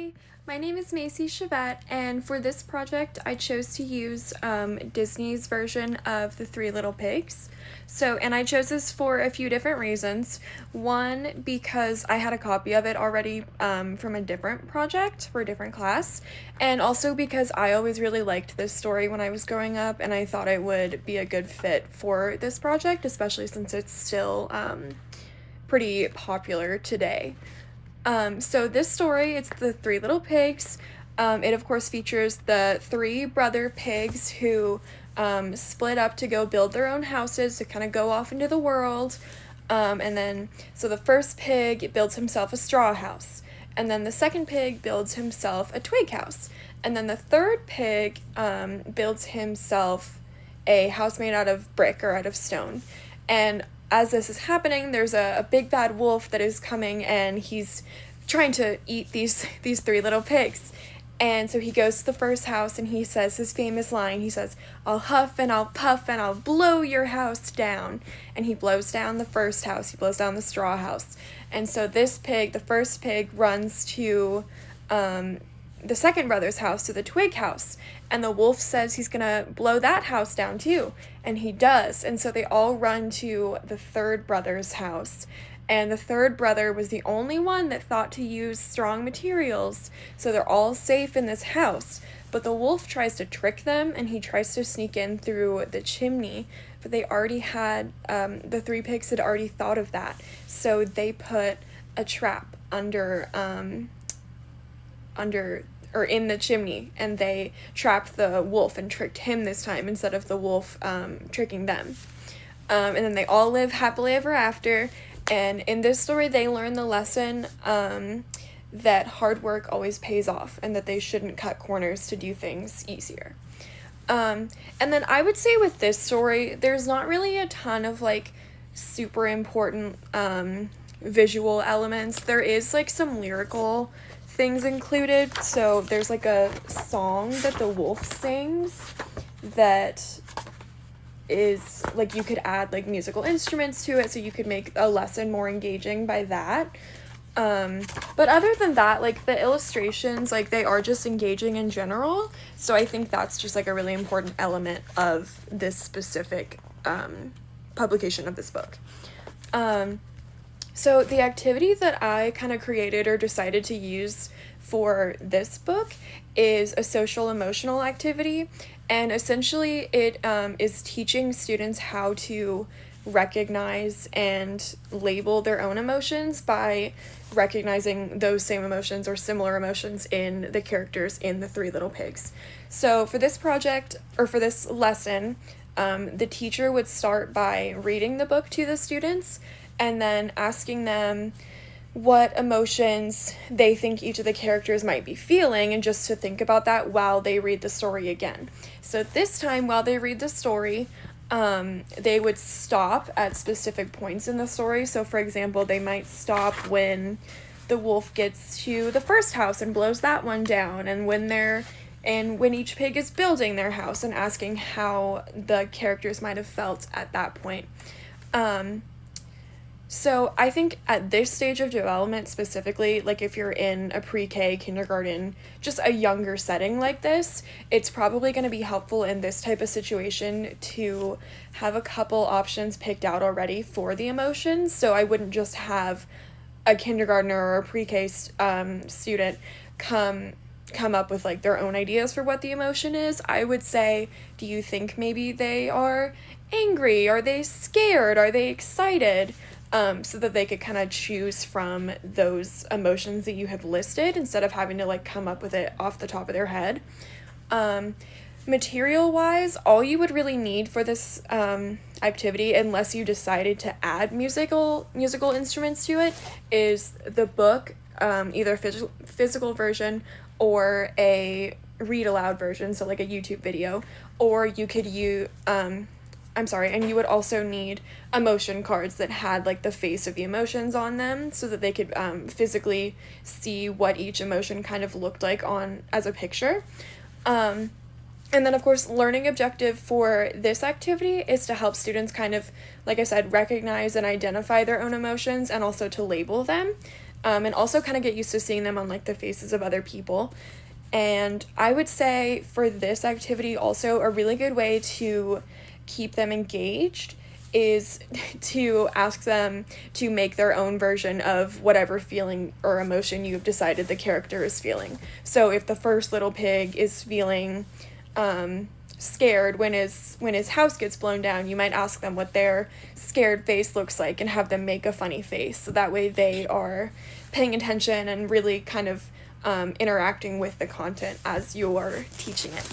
Hi, my name is Macy Chavette, and for this project I chose to use Disney's version of The Three Little Pigs. And I chose this for a few different reasons. One, because I had a copy of it already from a different project for a different class, and also because I always really liked this story when I was growing up, and I thought it would be a good fit for this project, especially since it's still pretty popular today. So this story, it's The Three Little Pigs. It of course features the three brother pigs who split up to go build their own houses to kind of go off into the world. So the first pig builds himself a straw house, and then the second pig builds himself a twig house, and then the third pig builds himself a house made out of brick or out of stone. And as this is happening, there's a big bad wolf that is coming, and he's trying to eat these three little pigs. And so he goes to the first house and he says his famous line. He says, "I'll huff and I'll puff and I'll blow your house down." And he blows down the first house. He blows down the straw house. And so this pig, the first pig, runs to the second brother's house, to the twig house, and the wolf says he's gonna blow that house down too, and he does. And so they all run to the third brother's house, and the third brother was the only one that thought to use strong materials, so they're all safe in this house. But the wolf tries to trick them, and he tries to sneak in through the chimney, but they already had the three pigs had already thought of that, so they put a trap or in the chimney, and they trapped the wolf and tricked him this time instead of the wolf tricking them. And then they all live happily ever after, and in this story they learn the lesson that hard work always pays off, and that they shouldn't cut corners to do things easier. And then I would say with this story, there's not really a ton of super important visual elements. There is some lyrical things included. So there's a song that the wolf sings that is you could add musical instruments to it, so you could make a lesson more engaging by that. But other than that, the illustrations, they are just engaging in general, so I think that's just a really important element of this specific publication of this book. So the activity that I kind of created or decided to use for this book is a social emotional activity, and essentially it is teaching students how to recognize and label their own emotions by recognizing those same emotions or similar emotions in the characters in The Three Little Pigs. So for this project, or for this lesson, the teacher would start by reading the book to the students and then asking them what emotions they think each of the characters might be feeling, and just to think about that while they read the story again. So this time, while they read the story, they would stop at specific points in the story. So for example, they might stop when the wolf gets to the first house and blows that one down, and when each pig is building their house, and asking how the characters might have felt at that point. So I think at this stage of development specifically, if you're in a pre-K, kindergarten, just a younger setting like this, it's probably going to be helpful in this type of situation to have a couple options picked out already for the emotions. So I wouldn't just have a kindergartner or a pre-K student come up with their own ideas for what the emotion is. I would say, do you think maybe they are angry? Are they scared? Are they excited? So that they could kind of choose from those emotions that you have listed, instead of having to come up with it off the top of their head. Material-wise, all you would really need for this activity, unless you decided to add musical instruments to it, is the book, either physical version or a read-aloud version, so a YouTube video, or you could use... and you would also need emotion cards that had the face of the emotions on them, so that they could physically see what each emotion kind of looked like as a picture. And then of course, learning objective for this activity is to help students kind of, like I said, recognize and identify their own emotions, and also to label them. and also kind of get used to seeing them on like the faces of other people. And I would say for this activity also a really good way to keep them engaged is to ask them to make their own version of whatever feeling or emotion you've decided the character is feeling. So if the first little pig is feeling scared when his house gets blown down, you might ask them what their scared face looks like and have them make a funny face. So that way they are paying attention and really kind of interacting with the content as you're teaching it.